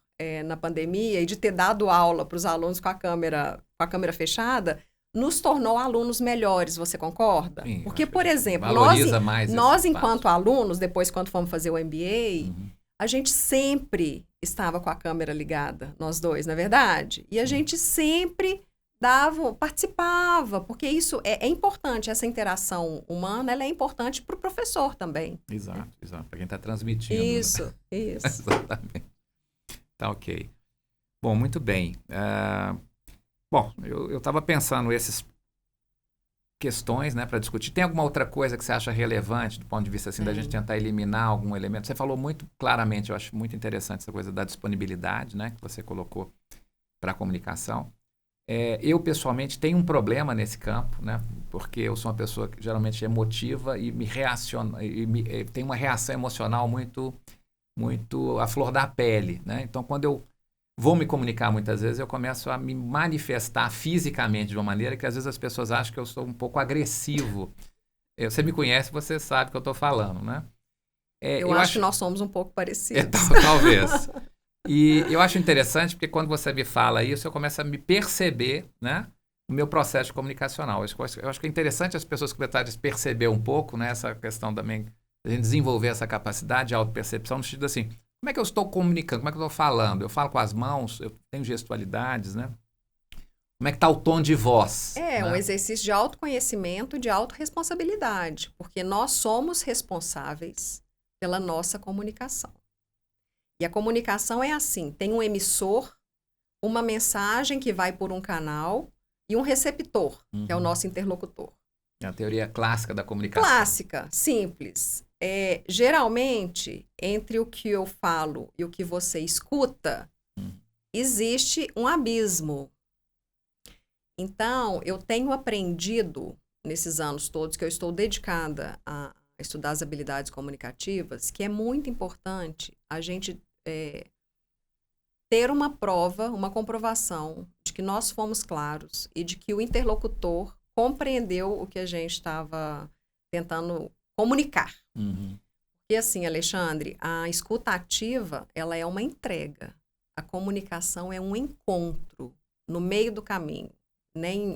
na pandemia e de ter dado aula para os alunos com a câmera fechada, nos tornou alunos melhores, você concorda? Sim, Porque, por exemplo, valoriza mais nós esse enquanto espaço. alunos, depois quando fomos fazer o MBA, a gente sempre estava com a câmera ligada, nós dois, não é verdade? E a gente sempre participava, porque isso é importante, essa interação humana, ela é importante para o professor também. Exato. Para quem está transmitindo. Isso, né? isso. Exatamente. Tá ok. Bom, muito bem. Bom, eu estava pensando essas questões, né, para discutir. Tem alguma outra coisa que você acha relevante do ponto de vista assim da gente tentar eliminar algum elemento? Você falou muito claramente, eu acho muito interessante essa coisa da disponibilidade, né, que você colocou para a comunicação. Eu, pessoalmente, tenho um problema nesse campo, né, porque eu sou uma pessoa que geralmente é emotiva e me reaciona, tem uma reação emocional muito à flor da pele, né? Então, quando eu vou me comunicar muitas vezes, eu começo a me manifestar fisicamente de uma maneira que às vezes as pessoas acham que eu sou um pouco agressivo. Você me conhece, você sabe o que eu estou falando, né? Eu acho que nós somos um pouco parecidos. Talvez. E eu acho interessante porque quando você me fala isso, eu começo a me perceber, né, o meu processo comunicacional. Eu acho que é interessante as pessoas começarem a perceber um pouco, né, essa questão também, a gente desenvolver essa capacidade de autopercepção, no sentido assim, como é que eu estou comunicando? Como é que eu estou falando? Eu falo com as mãos? Eu tenho gestualidades, né? Como é que está o tom de voz? É né? um exercício de autoconhecimento e de autorresponsabilidade, porque nós somos responsáveis pela nossa comunicação. E a comunicação é assim, tem um emissor, uma mensagem que vai por um canal e um receptor, que é o nosso interlocutor. É a teoria clássica da comunicação. Clássica, simples. Geralmente, entre o que eu falo e o que você escuta, existe um abismo. Então, eu tenho aprendido, nesses anos todos que eu estou dedicada a estudar as habilidades comunicativas, que é muito importante a gente ter uma prova, uma comprovação de que nós fomos claros e de que o interlocutor compreendeu o que a gente estava tentando comunicar. E assim, Alexandre, a escuta ativa, ela é uma entrega. A comunicação é um encontro no meio do caminho.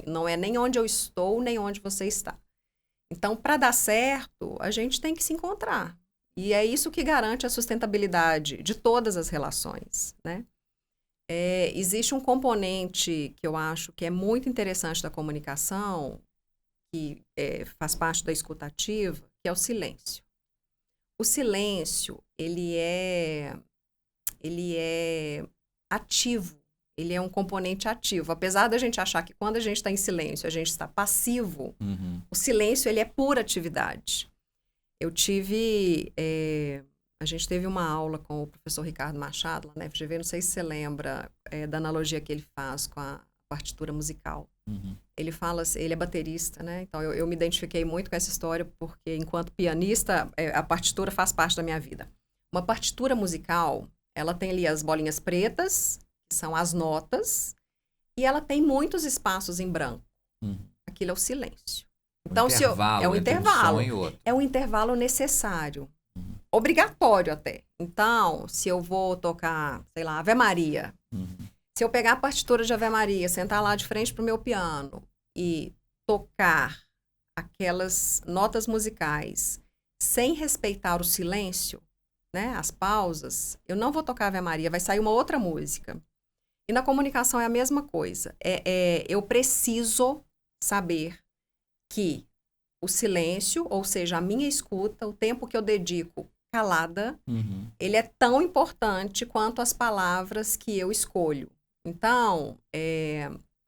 Não é nem onde eu estou, nem onde você está. Então, para dar certo, a gente tem que se encontrar. E é isso que garante a sustentabilidade de todas as relações, né? Existe um componente que eu acho que é muito interessante da comunicação, que faz parte da escuta ativa, que é o silêncio. O silêncio, ele é ativo, ele é um componente ativo. Apesar da gente achar que quando a gente está em silêncio, a gente está passivo, o silêncio, ele é pura atividade. A gente teve uma aula com o professor Ricardo Machado, lá na FGV, não sei se você lembra da analogia que ele faz com a partitura musical. ele fala, ele é baterista, né? Então eu me identifiquei muito com essa história, porque enquanto pianista, a partitura faz parte da minha vida. Uma partitura musical, ela tem ali as bolinhas pretas, que são as notas, e ela tem muitos espaços em branco. Aquilo é o silêncio. Então, é um intervalo. É um intervalo necessário. Obrigatório até. Então, se eu vou tocar, sei lá, Ave Maria. Se eu pegar a partitura de Ave Maria, sentar lá de frente pro meu piano e tocar aquelas notas musicais sem respeitar o silêncio, né, as pausas, eu não vou tocar Ave Maria, vai sair uma outra música. E na comunicação é a mesma coisa. Eu preciso saber que o silêncio, ou seja, a minha escuta, o tempo que eu dedico calada, ele é tão importante quanto as palavras que eu escolho. Então,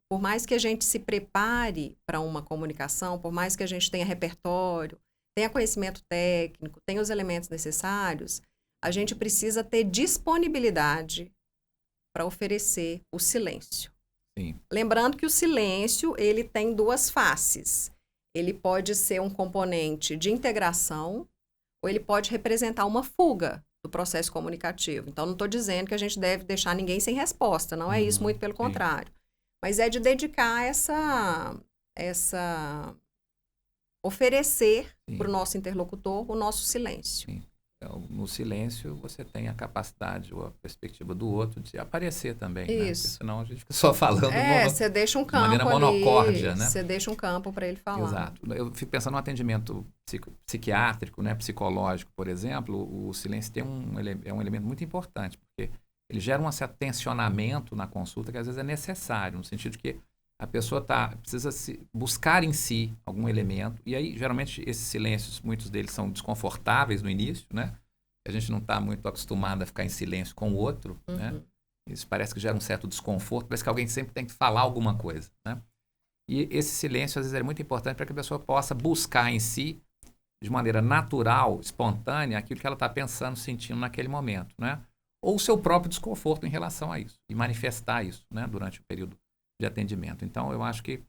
por mais que a gente se prepare para uma comunicação, por mais que a gente tenha repertório, tenha conhecimento técnico, tenha os elementos necessários, a gente precisa ter disponibilidade para oferecer o silêncio. Sim. Lembrando que o silêncio, ele tem duas faces. Ele pode ser um componente de integração ou ele pode representar uma fuga do processo comunicativo. Então, não estou dizendo que a gente deve deixar ninguém sem resposta, não é isso, muito pelo contrário. Mas é de dedicar oferecer para o nosso interlocutor o nosso silêncio. Sim. Então, no silêncio, você tem a capacidade ou a perspectiva do outro de aparecer também, né? Porque senão a gente fica só falando você deixa um campo de maneira monocórdia, né? Você deixa um campo para ele falar. Exato. Eu fico pensando no atendimento psiquiátrico, né, psicológico, por exemplo, o silêncio é um elemento muito importante, porque ele gera um certo tensionamento na consulta que às vezes é necessário, no sentido de que a pessoa precisa buscar em si algum elemento, e aí, geralmente, esses silêncios, muitos deles são desconfortáveis no início, né? A gente não está muito acostumado a ficar em silêncio com o outro, né? Isso parece que gera um certo desconforto, parece que alguém sempre tem que falar alguma coisa, né? E esse silêncio, às vezes, é muito importante para que a pessoa possa buscar em si, de maneira natural, espontânea, aquilo que ela está pensando, sentindo naquele momento, né? Ou o seu próprio desconforto em relação a isso, e manifestar isso, né, durante o período de atendimento. Então, eu acho que,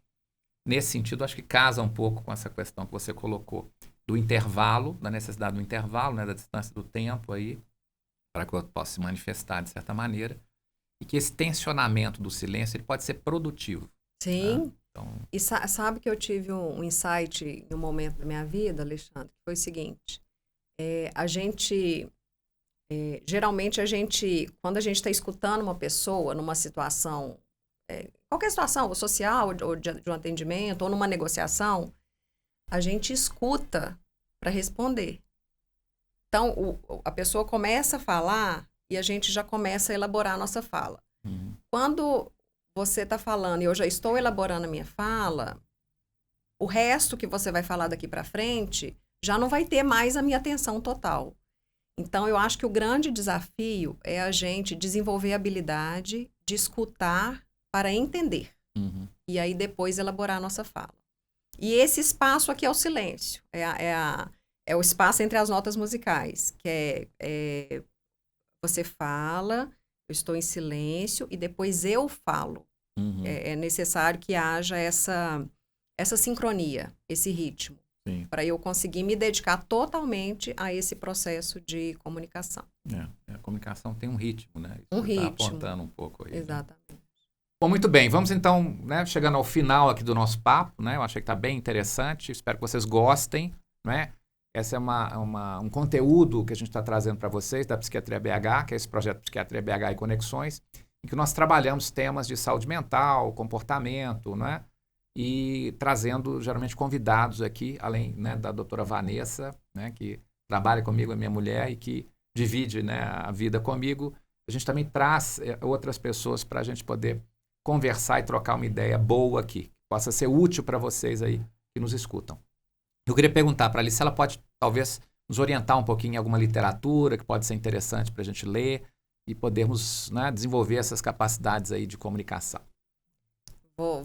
nesse sentido, acho que casa um pouco com essa questão que você colocou do intervalo, da necessidade do intervalo, né, da distância do tempo aí, para que eu possa se manifestar de certa maneira, e que esse tensionamento do silêncio ele pode ser produtivo. Sim. Né? Então... E sabe que eu tive um insight em um momento da minha vida, Alexandre, que foi o seguinte, geralmente quando a gente está escutando uma pessoa numa situação, qualquer situação, ou social, ou de um atendimento, ou numa negociação, a gente escuta para responder. Então, a pessoa começa a falar e a gente já começa a elaborar a nossa fala. Quando você está falando e eu já estou elaborando a minha fala, o resto que você vai falar daqui para frente já não vai ter mais a minha atenção total. Então, eu acho que o grande desafio é a gente desenvolver a habilidade de escutar para entender. E aí, depois, elaborar a nossa fala. E esse espaço aqui é o silêncio. É o espaço entre as notas musicais, que você fala, eu estou em silêncio, e depois eu falo. É necessário que haja essa sincronia, esse ritmo, para eu conseguir me dedicar totalmente a esse processo de comunicação. A comunicação tem um ritmo, né? Isso um ritmo. Está apontando um pouco aí. Exatamente. Né? Bom, muito bem. Vamos então, né, chegando ao final aqui do nosso papo, né? Eu achei que está bem interessante. Espero que vocês gostem, né? Esse é um conteúdo que a gente está trazendo para vocês da Psiquiatria BH, que é esse projeto Psiquiatria BH e Conexões, em que nós trabalhamos temas de saúde mental, comportamento, né? E trazendo geralmente convidados aqui, além, né, da doutora Vanessa, né, que trabalha comigo, é minha mulher e que divide, né, a vida comigo. A gente também traz outras pessoas para a gente poder conversar e trocar uma ideia boa aqui, que possa ser útil para vocês aí que nos escutam. Eu queria perguntar para a Alice se ela pode, talvez, nos orientar um pouquinho em alguma literatura que pode ser interessante para a gente ler e podermos, né, desenvolver essas capacidades aí de comunicação.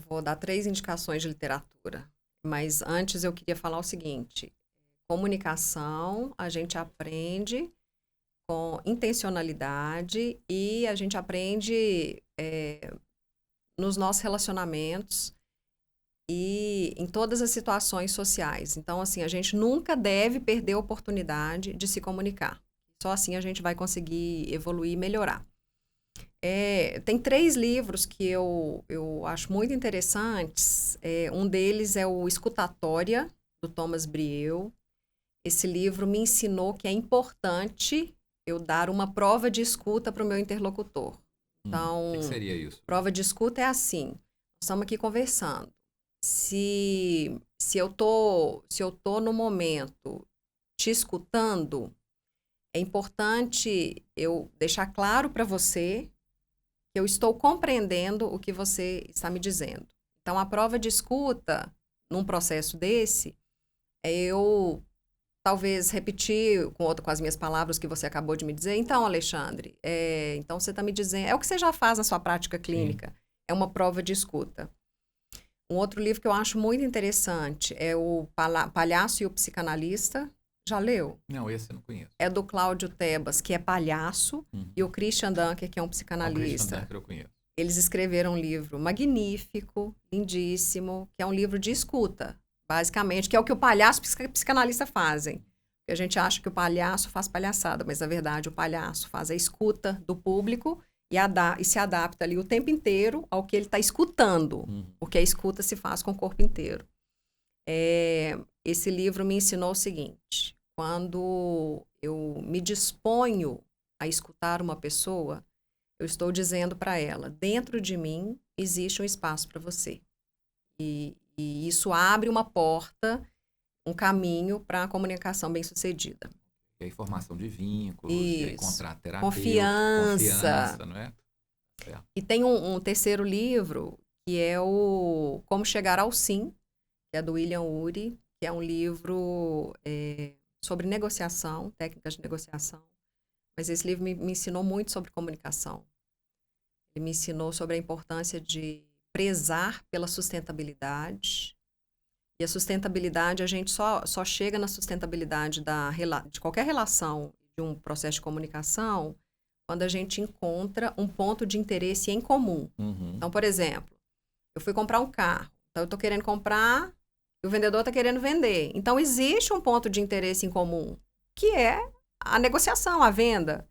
Vou dar 3 indicações de literatura, mas antes eu queria falar o seguinte: comunicação a gente aprende com intencionalidade e a gente aprende nos nossos relacionamentos e em todas as situações sociais. Então, assim, a gente nunca deve perder a oportunidade de se comunicar. Só assim a gente vai conseguir evoluir e melhorar. Tem 3 livros que eu acho muito interessantes. Um deles é o Escutatória, do Thomas Brieux. Esse livro me ensinou que é importante eu dar uma prova de escuta para o meu interlocutor. Então, O que seria isso? prova de escuta é assim, nós estamos aqui conversando. Se eu tô no momento te escutando, é importante eu deixar claro para você que eu estou compreendendo o que você está me dizendo. Então, a prova de escuta, num processo desse, é eu talvez repetir com as minhas palavras que você acabou de me dizer. Então, Alexandre, então você está me dizendo... É o que você já faz na sua prática clínica. Sim. É uma prova de escuta. Um outro livro que eu acho muito interessante é o Palhaço e o Psicanalista. Já leu? Não, esse eu não conheço. É do Cláudio Tebas, que é palhaço, e o Christian Dunker, que é um psicanalista. O Christian Dunker eu conheço. Eles escreveram um livro magnífico, lindíssimo, que é um livro de escuta, basicamente, que é o que o palhaço e o psicanalista fazem. Porque a gente acha que o palhaço faz palhaçada, mas, na verdade, o palhaço faz a escuta do público e se adapta ali o tempo inteiro ao que ele está escutando, porque a escuta se faz com o corpo inteiro. Esse livro me ensinou o seguinte: quando eu me disponho a escutar uma pessoa, eu estou dizendo para ela, dentro de mim existe um espaço para você. E isso abre uma porta, um caminho para a comunicação bem-sucedida. E aí, formação de vínculos, e aí, contrato terapêutico, confiança, não é? E tem um terceiro livro, que é o Como Chegar ao Sim, que é do William Ury, que é um livro sobre negociação, técnicas de negociação. Mas esse livro me ensinou muito sobre comunicação. Ele me ensinou sobre a importância de prezar pela sustentabilidade. E a sustentabilidade, a gente só chega na sustentabilidade de qualquer relação, de um processo de comunicação, quando a gente encontra um ponto de interesse em comum. Então, por exemplo, eu fui comprar um carro. Então, eu estou querendo comprar e o vendedor está querendo vender. Então, existe um ponto de interesse em comum, que é a negociação, a venda.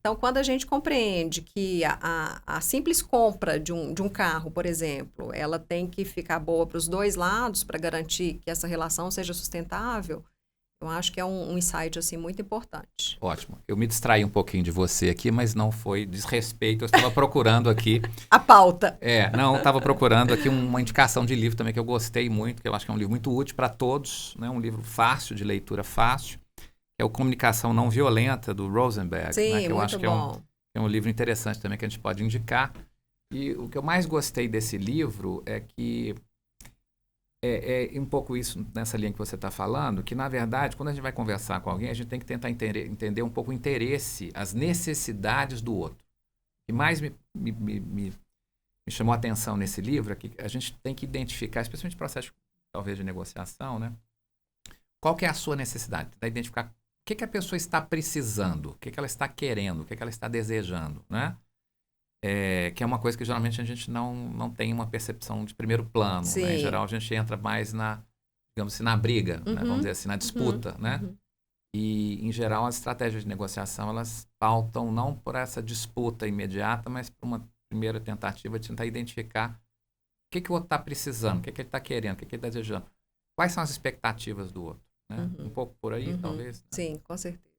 Então, quando a gente compreende que a simples compra de um carro, por exemplo, ela tem que ficar boa para os dois lados para garantir que essa relação seja sustentável, eu acho que é um insight assim, muito importante. Ótimo. Eu me distraí um pouquinho de você aqui, mas não foi desrespeito. Eu estava procurando aqui... A pauta. Estava procurando aqui uma indicação de livro também que eu gostei muito, que eu acho que é um livro muito útil para todos, né? Um livro fácil, de leitura fácil. É o Comunicação Não Violenta, do Rosenberg. Sim, né? Que eu acho que bom. é um livro interessante também que a gente pode indicar. E o que eu mais gostei desse livro é que é um pouco isso nessa linha que você está falando, que, na verdade, quando a gente vai conversar com alguém, a gente tem que tentar entender um pouco o interesse, as necessidades do outro. O que mais me chamou a atenção nesse livro é que a gente tem que identificar, especialmente no processo, talvez, de negociação, né? Qual que é a sua necessidade? Tentar identificar o que a pessoa está precisando, o que ela está querendo, o que ela está desejando, né? Que é uma coisa que geralmente a gente não tem uma percepção de primeiro plano. Né? Em geral, a gente entra mais digamos assim, na briga, né? Vamos dizer assim, na disputa, né? E, em geral, as estratégias de negociação, elas pautam não por essa disputa imediata, mas por uma primeira tentativa de tentar identificar o que o outro está precisando, o que ele está querendo, o que ele está desejando. Quais são as expectativas do outro? Né? Um pouco por aí, talvez. Né? Sim, com certeza.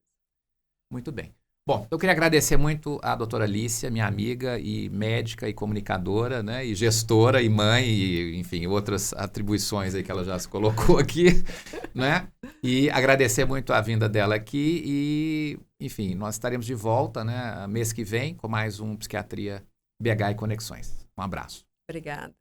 Muito bem. Bom, eu queria agradecer muito a doutora Alicia, minha amiga e médica e comunicadora, né? E gestora e mãe e, enfim, outras atribuições aí que ela já se colocou aqui, né? E agradecer muito a vinda dela aqui e, enfim, nós estaremos de volta, né? Mês que vem com mais um Psiquiatria BH e Conexões. Um abraço. Obrigada.